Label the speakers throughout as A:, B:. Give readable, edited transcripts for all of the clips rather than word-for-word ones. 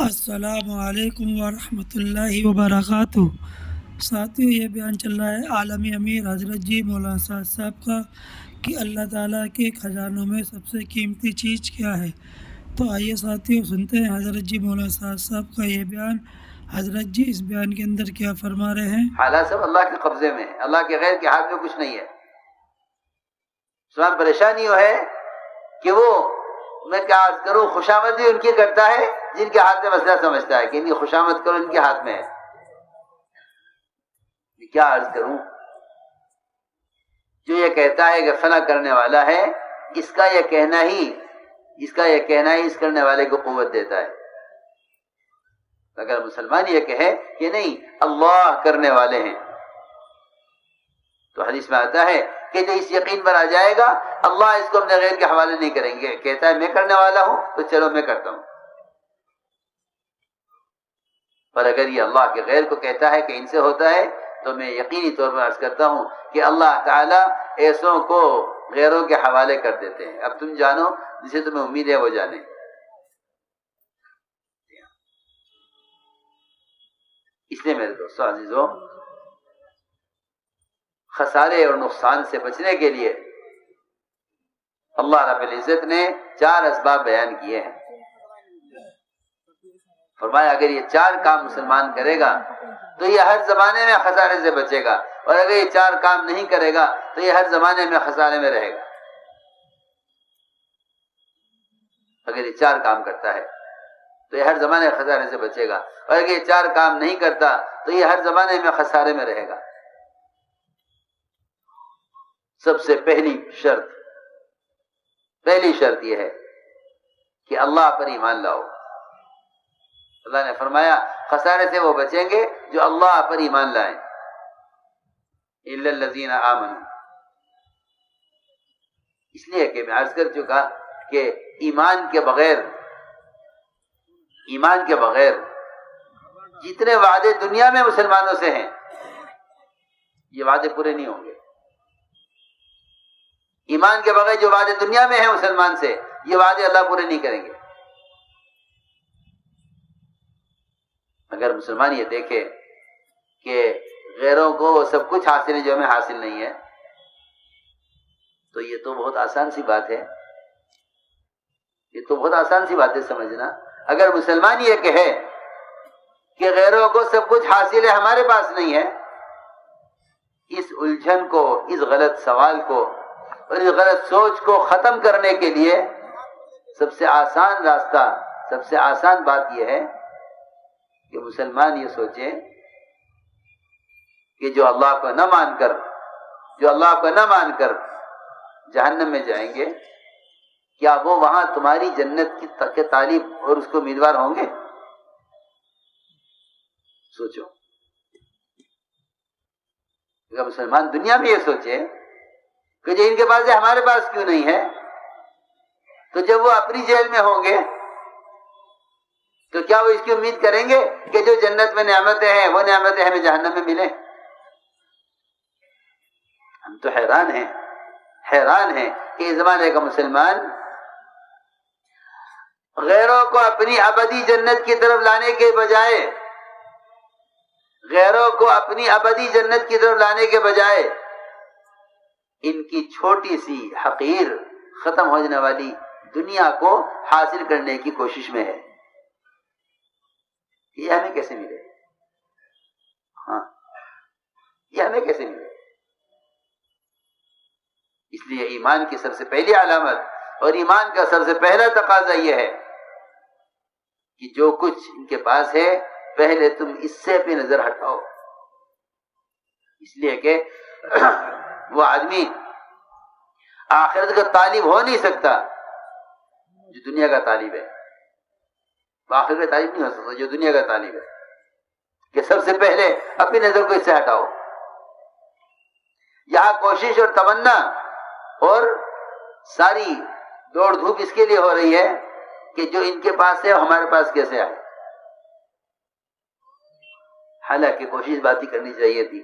A: السلام علیکم ورحمۃ اللہ وبرکاتہ۔ ساتھیوں، یہ بیان چل رہا ہے عالمی امیر حضرت جی مولانا سعد صاحب کا کہ اللہ تعالیٰ کے خزانوں میں سب سے قیمتی چیز کیا ہے۔ تو آئیے ساتھیوں سنتے ہیں حضرت جی مولانا سعد صاحب کا یہ بیان۔ حضرت جی اس بیان کے اندر کیا فرما رہے ہیں؟
B: حالات سب اللہ کے قبضے میں ہے، اللہ کے غیر کے ہاتھ میں کچھ نہیں ہے۔ مسلمان پریشانی یہ ہے کہ وہ میں کیا عرض کروں، خوشامدی ان کی کرتا ہے جن کے ہاتھ میں مسئلہ سمجھتا ہے کہ ان کی خوشامد کرو، ان کے ہاتھ میں ہے۔ کیا عرض کروں، جو یہ کہتا ہے کہ فنا کرنے والا ہے، اس کا یہ کہنا ہی اس کرنے والے کو قوت دیتا ہے۔ اگر مسلمان یہ کہے کہ نہیں اللہ کرنے والے ہیں، تو حدیث میں آتا ہے کہ جو اس یقین پر آ جائے گا اللہ اس کو اپنے غیر کے حوالے نہیں کریں گے، کہتا ہے میں کرنے والا ہوں تو چلو میں کرتا ہوں۔ پر اگر یہ اللہ کے غیر کو کہتا ہے کہ ان سے ہوتا ہے، تو میں یقینی طور پر عرض کرتا ہوں کہ اللہ تعالیٰ ایسوں کو غیروں کے حوالے کر دیتے ہیں۔ اب تم جانو جسے تمہیں امید ہے وہ جانے۔ اس لیے میرے دوستو عزیزو، خسارے اور نقصان سے بچنے کے لیے اللہ رب العزت نے 4 اسباب بیان کیے ہیں۔ فرمایا اگر یہ 4 کام مسلمان کرے گا تو یہ ہر زمانے میں خسارے سے بچے گا، اور اگر یہ 4 کام نہیں کرے گا تو یہ ہر زمانے میں خسارے میں رہے گا۔ اگر یہ 4 کام کرتا ہے تو یہ ہر زمانے میں خسارے سے بچے گا، اور اگر یہ 4 کام نہیں کرتا تو یہ ہر زمانے میں خسارے میں رہے گا۔ سب سے پہلی شرط یہ ہے کہ اللہ پر ایمان لاؤ۔ اللہ نے فرمایا خسارے سے وہ بچیں گے جو اللہ پر ایمان لائیں۔ الا الذین آمنوا، اس لیے کہ میں عرض کر چکا کہ ایمان کے بغیر جتنے وعدے دنیا میں مسلمانوں سے ہیں یہ وعدے پورے نہیں ہوں گے۔ ایمان کے بغیر جو وعدے دنیا میں ہیں مسلمان سے، یہ وعدے اللہ پورے نہیں کریں گے۔ اگر مسلمان یہ دیکھے کہ غیروں کو سب کچھ حاصل ہے جو ہمیں حاصل نہیں ہے، تو یہ تو بہت آسان سی بات ہے، سمجھنا۔ اگر مسلمان یہ کہے کہ غیروں کو سب کچھ حاصل ہے ہمارے پاس نہیں ہے، اس الجھن کو، اس غلط سوال کو اور اس غلط سوچ کو ختم کرنے کے لیے سب سے آسان راستہ، سب سے آسان بات یہ ہے کہ مسلمان یہ سوچے کہ جو اللہ کو نہ مان کر جہنم میں جائیں گے، کیا وہ وہاں تمہاری جنت کے طالب اور اس کو امیدوار ہوں گے؟ سوچو۔ اگر مسلمان دنیا میں یہ سوچے کہ جو ان کے پاس ہے ہمارے پاس کیوں نہیں ہے، تو جب وہ اپنی جیل میں ہوں گے تو کیا وہ اس کی امید کریں گے کہ جو جنت میں نعمتیں ہیں وہ نعمتیں ہمیں جہنم میں ملیں؟ ہم تو حیران ہیں کہ اس زمانے کا مسلمان غیروں کو اپنی ابدی جنت کی طرف لانے کے بجائے ان کی چھوٹی سی حقیر ختم ہو جانے والی دنیا کو حاصل کرنے کی کوشش میں ہے۔ یہ ہمیں کیسے ملے؟ اس لیے ایمان کی سب سے پہلی علامت اور ایمان کا سب سے پہلا تقاضا یہ ہے کہ جو کچھ ان کے پاس ہے پہلے تم اس سے اپنی نظر ہٹاؤ۔ اس لیے کہ وہ آدمی آخرت کا طالب ہو نہیں سکتا جو دنیا کا طالب ہے، وہ آخرت کا طالب نہیں ہو سکتا جو دنیا کا طالب ہے۔ کہ سب سے پہلے اپنی نظر کو اس سے ہٹاؤ۔ یہاں کوشش اور تمنا اور ساری دوڑ دھوپ اس کے لیے ہو رہی ہے کہ جو ان کے پاس ہے ہمارے پاس کیسے آئے۔ حالانکہ کوشش باتی کرنی چاہیے تھی،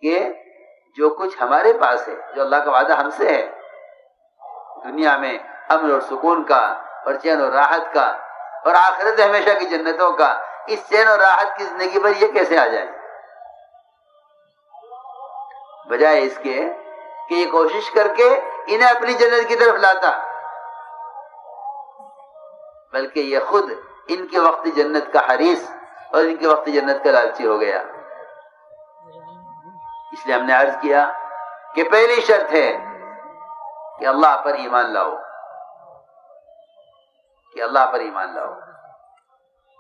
B: کہ جو کچھ ہمارے پاس ہے، جو اللہ کا وعدہ ہم سے ہے، دنیا میں امن اور سکون کا اور چین اور راحت کا اور آخرت ہمیشہ کی جنتوں کا، اس چین اور راحت کی زندگی پر یہ کیسے آ جائے؟ بجائے اس کے کہ یہ کوشش کر کے انہیں اپنی جنت کی طرف لاتا، بلکہ یہ خود ان کے وقت جنت کا حریص اور ان کے وقت جنت کا لالچی ہو گیا۔ اس لیے ہم نے عرض کیا کہ پہلی شرط ہے کہ اللہ پر ایمان لاؤ، کہ اللہ پر ایمان لاؤ،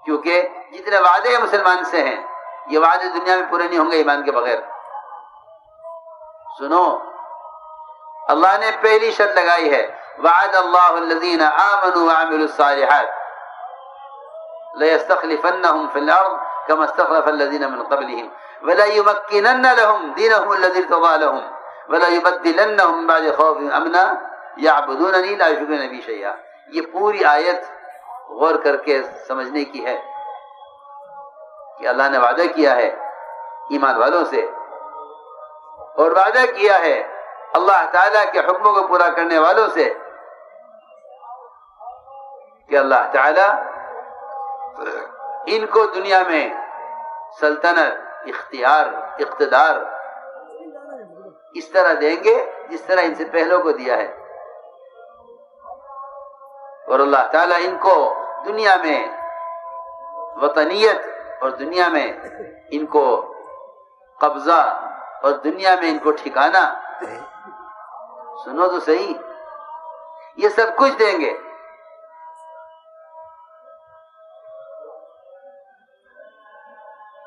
B: کیونکہ جتنے وعدے مسلمان سے ہیں یہ وعدے دنیا میں پورے نہیں ہوں گے ایمان کے بغیر۔ سنو، اللہ نے پہلی شرط لگائی ہے، وعد اللہ الذین آمنوا وعملوا الصالحات لَيَسْتَخْلِفَنَّهُمْ فِي الْأَرْضِ كَمَا اسْتَخْلَفَ الَّذِينَ مِنْ قَبْلِهِمْ وَلَيُمَكِّنَنَّ لَهُمْ دِينَهُمُ الَّذِي ارْتَضَىٰ لَهُمْ وَلَيُبَدِّلَنَّهُمْ مِنْ بَعْدِ خَوْفِهِمْ أَمْنًا يَعْبُدُونَنِي لَا يُشْرِكُونَ بِي شَيْئًا۔ یہ پوری آیت غور کر کے سمجھنے کی ہے کہ اللہ نے وعدہ کیا ہے ایمان والوں سے، اور وعدہ کیا ہے اللہ تعالیٰ کے حکموں کو پورا کرنے والوں سے کہ اللہ تعالیٰ ان کو دنیا میں سلطنت، اختیار، اقتدار اس طرح دیں گے جس طرح ان سے پہلوں کو دیا ہے، اور اللہ تعالیٰ ان کو دنیا میں وطنیت اور دنیا میں ان کو قبضہ اور دنیا میں ان کو ٹھکانہ، سنو تو صحیح، یہ سب کچھ دیں گے،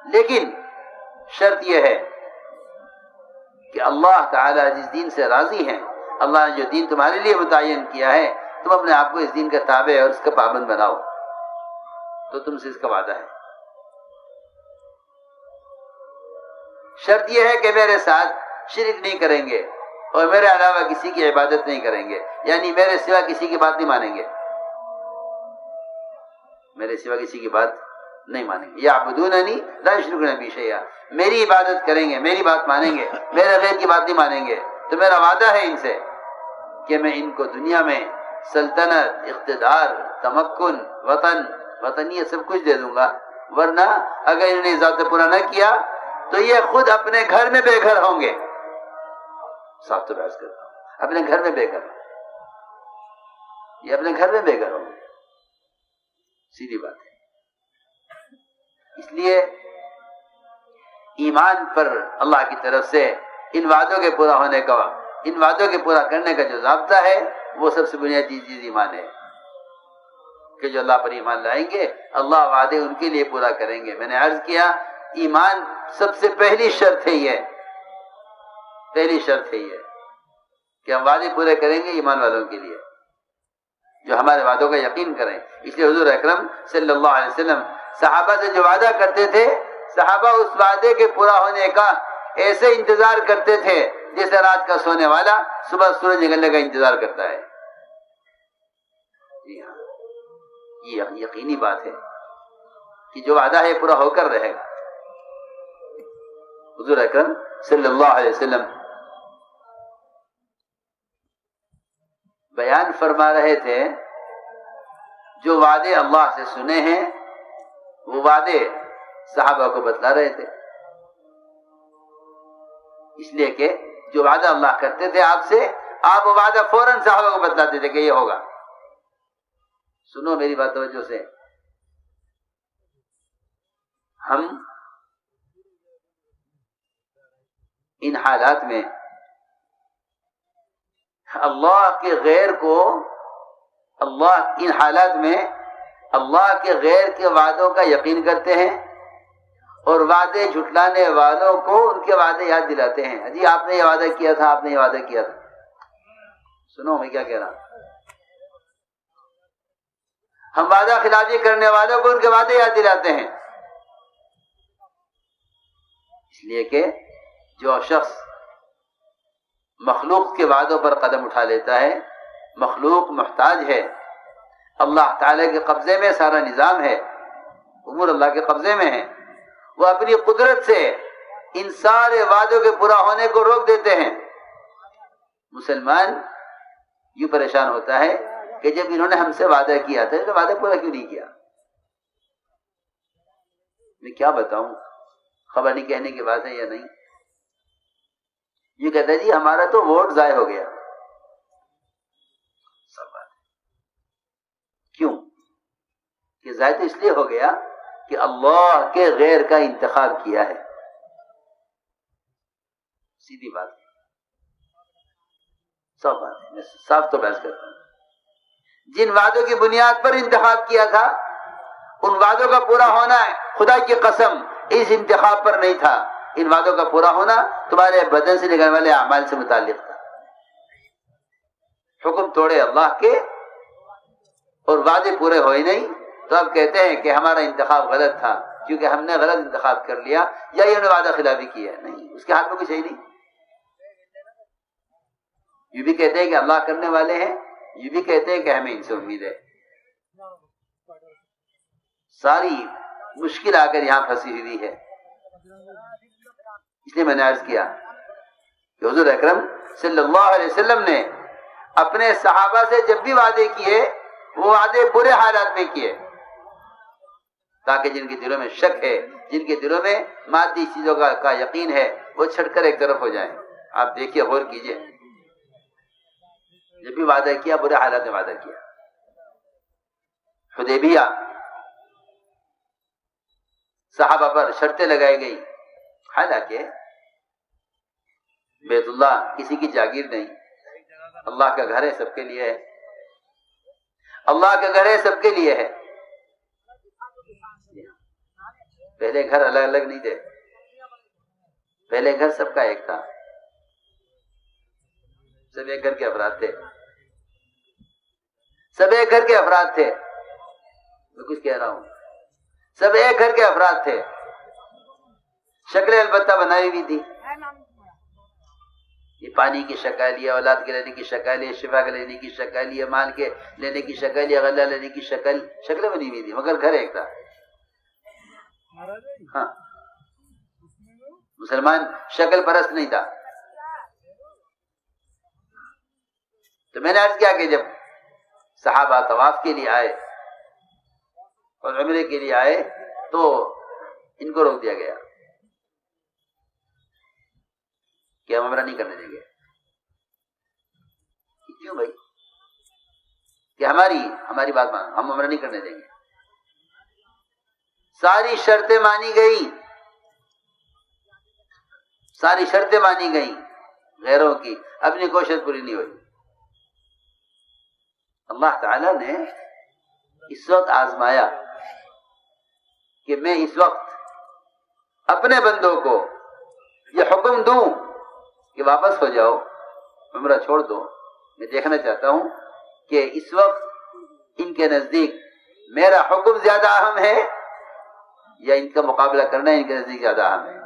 B: لیکن شرط یہ ہے کہ اللہ تعالیٰ جس دین سے راضی ہیں، اللہ نے جو دین تمہارے لیے متعین کیا ہے، تم اپنے آپ کو اس دین کا تابع اور اس کا پابند بناؤ، تو تم سے اس کا وعدہ ہے۔ شرط یہ ہے کہ میرے ساتھ شرک نہیں کریں گے اور میرے علاوہ کسی کی عبادت نہیں کریں گے، یعنی میرے سوا کسی کی بات نہیں مانیں گے، میرے سوا کسی کی بات نہیں مانیں گے۔ یعبدوننی لا یشرکون بی شیئا، میری عبادت کریں گے، میری بات مانیں گے، میرے غیر کی بات نہیں مانیں گے، تو میرا وعدہ ہے ان سے کہ میں ان کو دنیا میں سلطنت، اقتدار، تمکن، وطنیت سب کچھ دے دوں گا، ورنہ اگر انہوں نے ذات پورا نہ کیا تو یہ خود اپنے گھر میں بے گھر ہوں گے۔ صاف تو بحث کرتا ہوں، اپنے گھر میں بے گھر، یہ اپنے گھر میں بے گھر ہوں گے، سیدھی بات ہے۔ اس لیے ایمان پر اللہ کی طرف سے ان وعدوں کے پورا ہونے کا، ان وعدوں کے پورا کرنے کا جو ضابطہ ہے وہ سب سے بنیادی چیز ایمان ہے، کہ جو اللہ پر ایمان لائیں گے اللہ وعدے ان کے لیے پورا کریں گے۔ میں نے عرض کیا ایمان سب سے پہلی شرط ہے، یہ پہلی شرط ہے یہ کہ ہم وعدے پورے کریں گے ایمان والوں کے لیے جو ہمارے وعدوں کا یقین کریں۔ اس لیے حضور اکرم صلی اللہ علیہ وسلم صحابہ سے جو وعدہ کرتے تھے، صحابہ اس وعدے کے پورا ہونے کا ایسے انتظار کرتے تھے جیسے رات کا سونے والا صبح سورج نکلنے کا انتظار کرتا ہے۔ جی ہاں، یہ یقینی بات ہے کہ جو وعدہ ہے پورا ہو کر رہے گا۔ حضور اکرم صلی اللہ علیہ وسلم بیان فرما رہے تھے جو وعدے اللہ سے سنے ہیں وہ وعدے صحابہ کو بتلا رہے تھے، اس لیے کہ جو وعدہ اللہ کرتے تھے آپ سے، آپ وہ وعدہ فوراً صحابہ کو بتلاتے تھے کہ یہ ہوگا۔ سنو میری بات توجہ سے، ہم ان حالات میں اللہ کے غیر کو، ان حالات میں اللہ کے غیر کے وعدوں کا یقین کرتے ہیں اور وعدے جھٹلانے والوں کو ان کے وعدے یاد دلاتے ہیں۔ جی آپ نے یہ وعدہ کیا تھا، آپ نے یہ وعدہ کیا تھا۔ سنو میں کیا کہہ رہا ہوں، ہم وعدہ خلافی کرنے والوں کو ان کے وعدے یاد دلاتے ہیں، اس لیے کہ جو شخص مخلوق کے وعدوں پر قدم اٹھا لیتا ہے، مخلوق محتاج ہے، اللہ تعالیٰ کے قبضے میں سارا نظام ہے، امور اللہ کے قبضے میں ہے، وہ اپنی قدرت سے ان سارے وعدوں کے پورا ہونے کو روک دیتے ہیں۔ مسلمان یوں پریشان ہوتا ہے کہ جب انہوں نے ہم سے وعدہ کیا تھا تو وعدہ پورا کیوں نہیں کیا؟ میں کیا بتاؤں، خبر نہیں کہنے کی بات ہے یا نہیں. یہ کہتا ہے جی ہمارا تو ووٹ ضائع ہو گیا. سب بات کیوں کہ ضائع تو اس لیے ہو گیا کہ اللہ کے غیر کا انتخاب کیا ہے. سیدھی بات ہے، سب بات ہے. میں صاف تو بحث کرتا ہوں. جن وعدوں کی بنیاد پر انتخاب کیا تھا ان وعدوں کا پورا ہونا ہے، خدا کی قسم اس انتخاب پر نہیں تھا. ان وعدوں کا پورا ہونا تمہارے بدن سے نکلنے والے اعمال سے متعلق تھا. حکم توڑے اللہ کے اور وعدے پورے ہوئے نہیں، تو اب کہتے ہیں کہ ہمارا انتخاب غلط تھا کیونکہ ہم نے غلط انتخاب کر لیا یا انہوں نے وعدہ خلافی کی ہے. نہیں، اس کے ہاتھ میں کچھ ہے ہی نہیں. یہ بھی کہتے ہیں کہ اللہ کرنے والے ہیں، یہ بھی کہتے ہیں کہ ہمیں ان سے امید ہے. ساری مشکل آ کر یہاں پھنسی ہوئی ہے. اس لیے میں نے عرض کیا کہ حضور اکرم صلی اللہ علیہ وسلم نے اپنے صحابہ سے جب بھی وعدے کیے وہ وعدے برے حالات میں کیے تاکہ جن کے دلوں میں شک ہے، جن کے دلوں میں مادی چیزوں کا یقین ہے، وہ چھٹ کر ایک طرف ہو جائیں. آپ دیکھیے، غور کیجیے، جب بھی وعدہ کیا برے حالات میں وعدہ کیا. حدیبیہ صحابہ پر شرطیں لگائی گئی، حالانکہ بیت اللہ کسی کی جاگیر نہیں، اللہ کا گھر ہے، سب کے لیے ہے. اللہ کا گھر ہے، سب کے لیے ہے. پہلے گھر الگ الگ نہیں تھے، پہلے گھر سب کا ایک تھا. سب ایک گھر کے افراد تھے، سب ایک گھر کے افراد تھے. میں کچھ کہہ رہا ہوں، سب ایک گھر کے افراد تھے. شکلیں البتہ بنائی ہوئی تھی. یہ پانی کی شکل، یہ اولاد کے لینے کی شکل، یہ شفا کے لینے کی شکل، یہ مال کے لینے کی شکل، یہ غلہ لینے کی شکل، شکلیں بنی ہوئی تھی مگر گھر ایک تھا. ہاں، مسلمان شکل پرست نہیں تھا. تو میں نے عرض کیا کہ جب صحابہ طواف کے لیے آئے اور عمرے کے لیے آئے تو ان کو روک دیا گیا کہ ہم عمرہ نہیں کرنے دیں گے. کیوں بھائی؟ کہ ہماری بات مان، ہم عمرہ نہیں کرنے دیں گے. ساری شرطیں مانی گئی، ساری شرطیں مانی گئی غیروں کی، اپنی کوشش پوری نہیں ہوئی. اللہ تعالی نے اس وقت آزمایا کہ میں اس وقت اپنے بندوں کو یہ حکم دوں کہ واپس ہو جاؤ، عمرہ چھوڑ دو. میں دیکھنا چاہتا ہوں کہ اس وقت ان کے نزدیک میرا حکم زیادہ اہم ہے یا ان کا مقابلہ کرنا ان کے نزدیک زیادہ اہم ہے.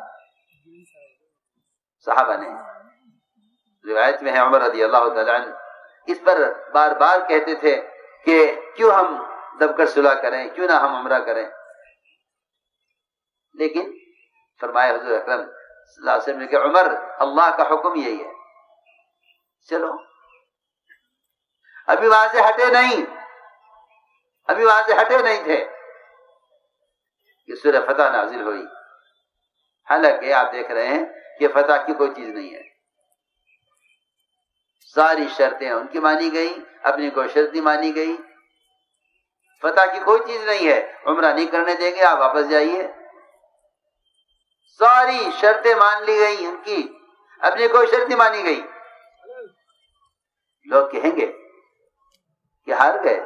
B: صحابہ نے، روایت میں ہے عمر رضی اللہ تعالیٰ عنہ اس پر بار بار کہتے تھے کہ کیوں ہم دب کر صلح کریں، کیوں نہ ہم عمرہ کریں. لیکن فرمایا حضور اکرم صلی اللہ علیہ وسلم نے کہ عمر، اللہ کا حکم یہی ہے، چلو. ابھی وہاں سے ہٹے نہیں تھے کہ سورہ فتح نازل ہوئی. حالانکہ آپ دیکھ رہے ہیں کہ فتح کی کوئی چیز نہیں ہے. ساری شرطیں ان کی مانی گئی، اپنی کوئی شرط نہیں مانی گئی. فتح کی کوئی چیز نہیں ہے. عمرہ نہیں کرنے دیں گے، آپ واپس جائیے. ساری شرطیں مان لی گئی ان کی، اپنی کوئی شرط نہیں مانی گئی. لوگ کہیں گے کہ ہار گئے.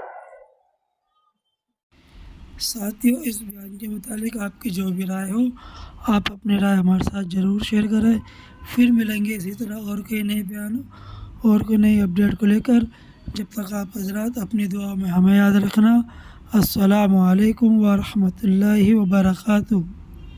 A: ساتھیوں، اس بیان کے متعلق آپ کی جو بھی رائے ہو آپ اپنی رائے ہمارے ساتھ ضرور شیئر کریں. پھر ملیں گے اسی طرح اور کوئی نئے بیان اور کوئی نئی اپڈیٹ کو لے کر. جب تک آپ حضرات اپنی دعا میں ہمیں یاد رکھنا. السلام علیکم ورحمۃ اللہ وبرکاتہ.